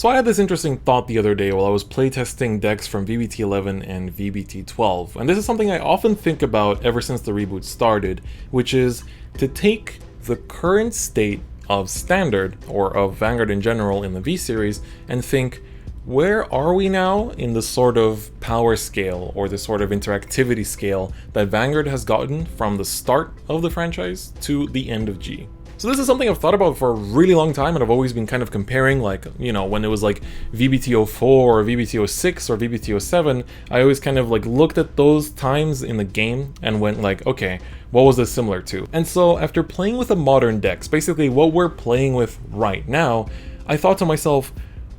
So I had this interesting thought the other day while I was playtesting decks from VBT11 and VBT12, and this is something I often think about ever since the reboot started, which is to take the current state of Standard, or of Vanguard in general in the V-Series, and think, where are we now in the sort of power scale, or the sort of interactivity scale that Vanguard has gotten from the start of the franchise to the end of G? So this is something I've thought about for a really long time, and I've always been kind of comparing, like, you know, when it was like VBT04 or VBT06 or VBT07, I always kind of like looked at those times in the game and went like, okay, what was this similar to? And so after playing with the modern decks, basically what we're playing with right now, I thought to myself,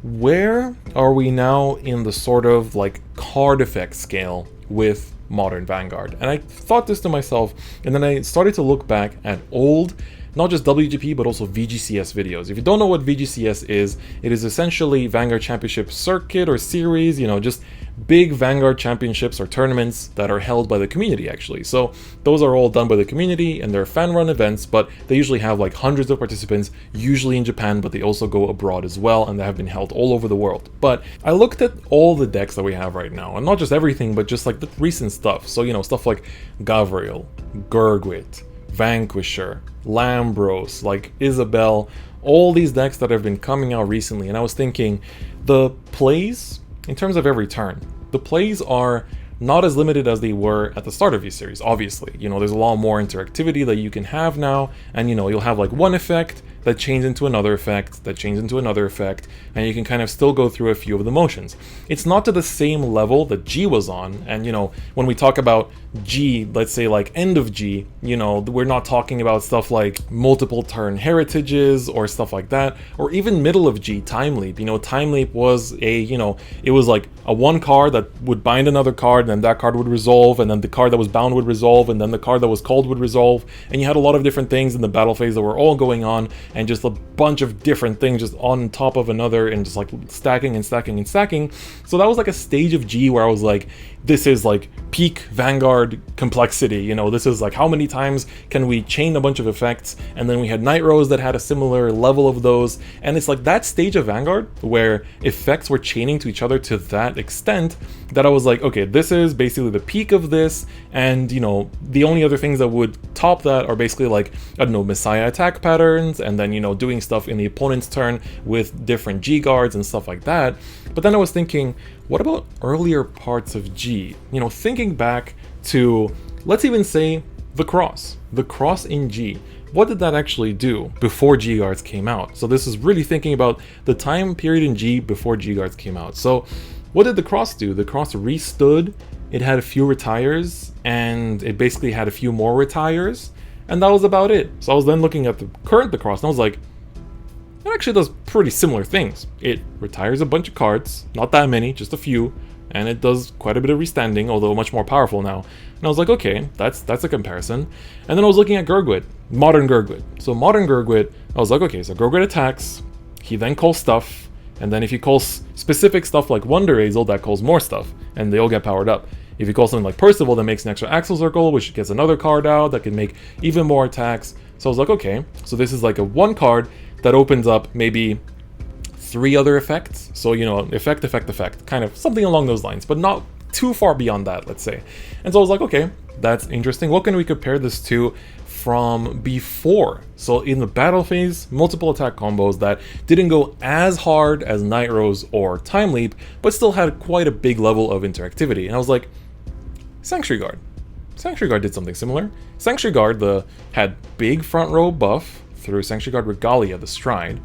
where are we now in the sort of like card effect scale with modern Vanguard? And I thought this to myself, and then I started to look back at old, not just WGP, but also VGCS videos. If you don't know what VGCS is, it is essentially Vanguard Championship Circuit or Series, you know, just big Vanguard Championships or tournaments that are held by the community, actually. So those are all done by the community, and they're fan-run events, but they usually have like hundreds of participants, usually in Japan, but they also go abroad as well, and they have been held all over the world. But I looked at all the decks that we have right now, and not just everything, but just like the recent stuff. So, you know, stuff like Gavriel, Gurgwit, Vanquisher, Lambros, like Isabel, all these decks that have been coming out recently, and I was thinking, the plays, in terms of every turn, the plays are not as limited as they were at the start of V-Series, obviously. You know, there's a lot more interactivity that you can have now, and you know, you'll have like one effect that changes into another effect, that changes into another effect, and you can kind of still go through a few of the motions. It's not to the same level that G was on, and you know, when we talk about G, let's say like end of G, you know, we're not talking about stuff like multiple turn heritages or stuff like that, or even middle of G, Time Leap. You know, Time Leap was a, you know, it was like a one card that would bind another card, and then that card would resolve, and then the card that was bound would resolve, and then the card that was called would resolve, and you had a lot of different things in the battle phase that were all going on, and just a bunch of different things just on top of another, and just like stacking and stacking and stacking. So that was like a stage of G where I was like, this is like peak Vanguard complexity, you know, this is like how many times can we chain a bunch of effects. And then we had Nitros that had a similar level of those, and it's like that stage of Vanguard where effects were chaining to each other to that extent that I was like, okay, this is basically the peak of this, and you know, the only other things that would top that are basically like, I don't know, Messiah attack patterns, and then, you know, doing stuff in the opponent's turn with different G guards and stuff like that. But then I was thinking, what about earlier parts of G? You know, thinking back to, let's even say, the cross in G. What did that actually do before G guards came out? So this is really thinking about the time period in G before G guards came out. So what did the cross do? The cross restood, it had a few retires, and it basically had a few more retires, and that was about it. So I was then looking at the current the cross, and I was like, it actually does pretty similar things. It retires a bunch of cards, not that many, just a few, and it does quite a bit of restanding, although much more powerful now. And I was like, okay, that's a comparison. And then I was looking at Gurgwit, modern Gurgwit. So modern Gurgwit, I was like, okay, so Gurgwit attacks, he then calls stuff, and then if he calls specific stuff like Wonder Azel, that calls more stuff, and they all get powered up. If you call something like Percival, that makes an extra Axle Circle, which gets another card out that can make even more attacks. So I was like, okay, so this is like a one card that opens up maybe 3 other effects. So, you know, effect, kind of something along those lines, but not too far beyond that, let's say. And so I was like, okay, that's interesting. What can we compare this to from before? So in the battle phase, multiple attack combos that didn't go as hard as Nitros or Time Leap, but still had quite a big level of interactivity. And I was like, Sanctuary Guard. Sanctuary Guard did something similar. Sanctuary Guard had big front row buff through Sanctuary Guard Regalia, the Stride,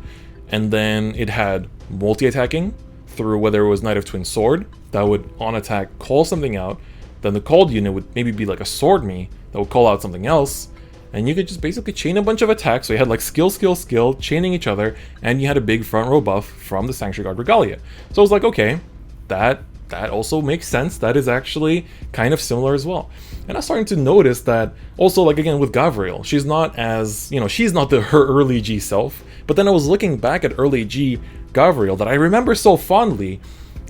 and then it had multi-attacking through whether it was Knight of Twin Sword, that would on attack call something out, then the called unit would maybe be like a Sword Me that would call out something else, and you could just basically chain a bunch of attacks. So you had like skill, chaining each other, and you had a big front row buff from the Sanctuary Guard Regalia. So I was like, okay, that also makes sense. That is actually kind of similar as well. And I'm starting to notice that also, like again with Gavriel, she's not as, you know, she's not her early G self, but then I was looking back at early G Gavriel that I remember so fondly,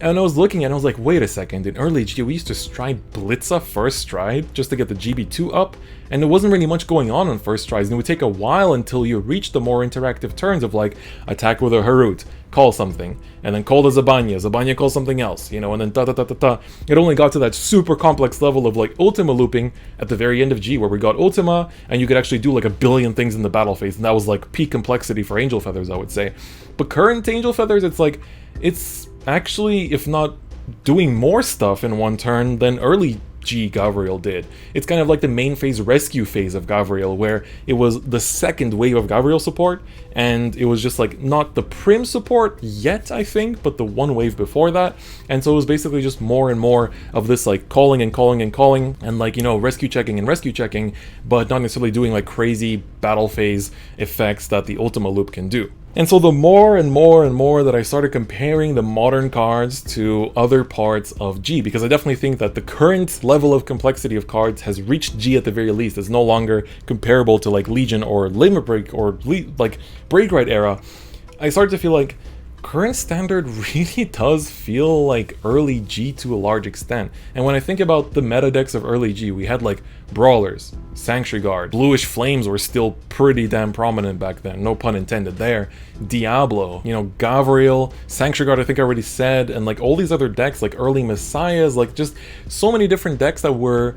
and I was looking and I was like, wait a second, in early G we used to stride Blitza first stride just to get the GB2 up, and there wasn't really much going on first strides, and it would take a while until you reach the more interactive turns of like attack with a Harut, calls something, and then called a Zabanya calls something else, you know, and then da-da-da-da-da. It only got to that super complex level of like Ultima looping at the very end of G, where we got Ultima, and you could actually do like a billion things in the battle phase, and that was like peak complexity for Angel Feathers, I would say. But current Angel Feathers, it's like, it's actually, if not doing more stuff in one turn than early G Gavriel did. It's kind of like the main phase rescue phase of Gavriel, where it was the second wave of Gavriel support, and it was just like not the Prim support yet, I think, but the one wave before that. And so it was basically just more and more of this like calling and calling and calling, and like, you know, rescue checking, but not necessarily doing like crazy battle phase effects that the Ultima loop can do. And so the more and more that I started comparing the modern cards to other parts of G, because I definitely think that the current level of complexity of cards has reached G at the very least. It's no longer comparable to like Legion or Limit Break or like Break Right era. I started to feel like current standard really does feel like early G to a large extent. And when I think about the meta decks of early G, we had like Brawlers, Sanctuary Guard, Bluish Flames were still pretty damn prominent back then, no pun intended there. Diablo, you know, Gavriel, Sanctuary Guard I think I already said, and like all these other decks, like early Messiahs, like just so many different decks that were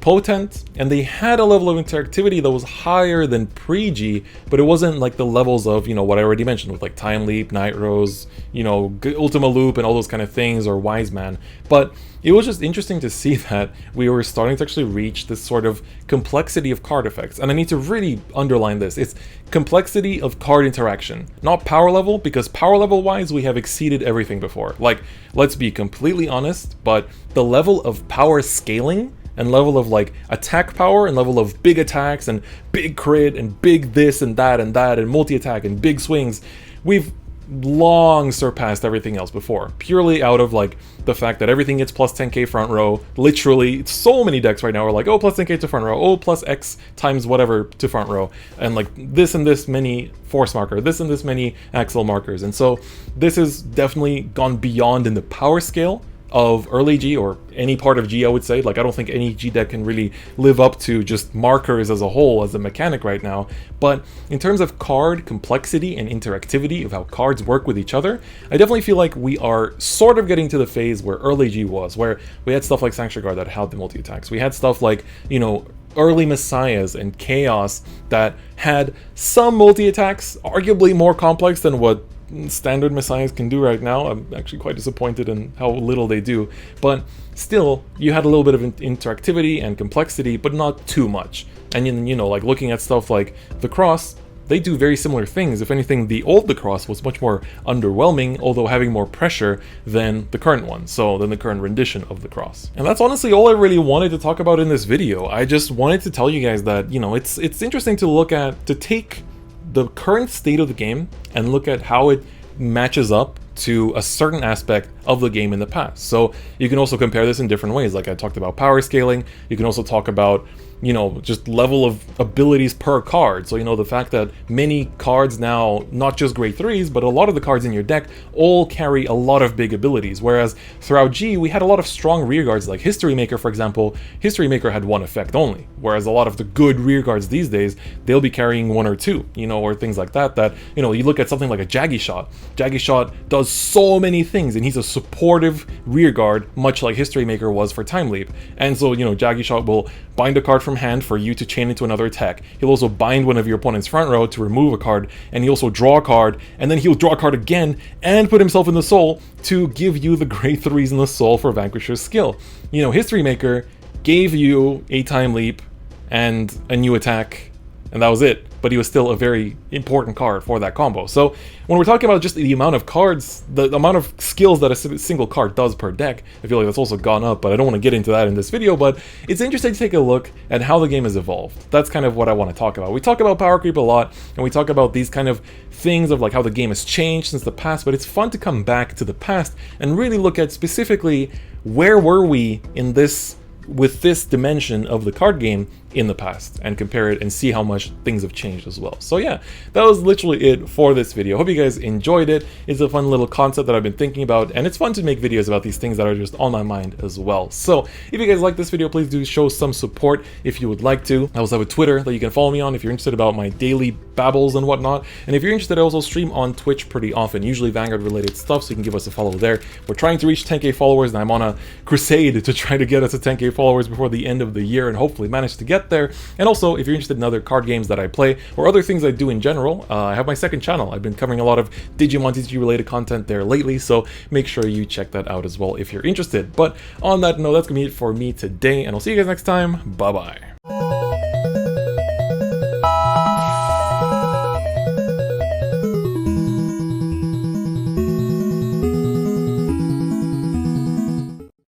potent, and they had a level of interactivity that was higher than pre-G, but it wasn't like the levels of, you know, what I already mentioned with like Time Leap, Night Rose, you know, Ultima Loop and all those kind of things, or Wise Man. But it was just interesting to see that we were starting to actually reach this sort of complexity of card effects. And I need to really underline this. It's complexity of card interaction, not power level, because power level wise, we have exceeded everything before. Like, let's be completely honest, but the level of power scaling and level of like attack power and level of big attacks and big crit and big this and that and multi-attack and big swings, we've long surpassed everything else before, purely out of like the fact that everything gets plus 10k front row. Literally so many decks right now are like, oh, plus 10k to front row, oh, plus X times whatever to front row, and like this and this many force marker, this and this many axle markers. And so this has definitely gone beyond in the power scale of early G, or any part of G, I would say. Like, I don't think any G deck can really live up to just markers as a whole as a mechanic right now. But in terms of card complexity and interactivity of how cards work with each other, I definitely feel like we are sort of getting to the phase where early G was, where we had stuff like Sanctuary Guard that had the multi-attacks. We had stuff like, you know, early Messiahs and Chaos that had some multi-attacks, arguably more complex than what standard Messiahs can do right now. I'm actually quite disappointed in how little they do, but still, you had a little bit of interactivity and complexity, but not too much. And you know, like looking at stuff like the Cross, they do very similar things. If anything, the old The Cross was much more underwhelming, although having more pressure than the current one, so than the current rendition of The Cross. And that's honestly all I really wanted to talk about in this video. I just wanted to tell you guys that, you know, it's interesting to look at, to take the current state of the game and look at how it matches up to a certain aspect of the game in the past. So you can also compare this in different ways. Like I talked about power scaling, you can also talk about, you know, just level of abilities per card. So, you know, the fact that many cards now, not just grade 3s, but a lot of the cards in your deck all carry a lot of big abilities. Whereas throughout G, we had a lot of strong rear guards, like History Maker, for example. History Maker had one effect only. Whereas a lot of the good rear guards these days, they'll be carrying one or two, you know, or things like that, you know, you look at something like a Jaggy Shot. Jaggy Shot does so many things, and he's a supportive rear guard, much like History Maker was for Time Leap. And so, you know, Jaggy Shot will bind a card from hand for you to chain into another attack. He'll also bind one of your opponent's front row to remove a card, and he'll also draw a card, and then he'll draw a card again and put himself in the soul to give you the grade 3s in the soul for Vanquisher's skill. You know, History Maker gave you a Time Leap and a new attack, and that was it. But he was still a very important card for that combo. So when we're talking about just the amount of cards, the amount of skills that a single card does per deck, I feel like that's also gone up, but I don't want to get into that in this video. But it's interesting to take a look at how the game has evolved. That's kind of what I want to talk about. We talk about power creep a lot, and we talk about these kind of things of like how the game has changed since the past, but it's fun to come back to the past and really look at specifically where were we in this, with this dimension of the card game in the past and compare it and see how much things have changed as well. So yeah, that was literally it for this video. Hope you guys enjoyed it. It's a fun little concept that I've been thinking about, and it's fun to make videos about these things that are just on my mind as well. So if you guys like this video, please do show some support if you would like to. I also have a Twitter that you can follow me on if you're interested about my daily babbles and whatnot. And if you're interested, I also stream on Twitch pretty often, usually Vanguard related stuff, so you can give us a follow there. We're trying to reach 10k followers, and I'm on a crusade to try to get us to 10k followers before the end of the year, and hopefully manage to get there. And also, if you're interested in other card games that I play or other things I do in general, I have my second channel. I've been covering a lot of Digimon TCG related content there lately, so make sure you check that out as well if you're interested. But on that note, that's gonna be it for me today, and I'll see you guys next time. Bye bye.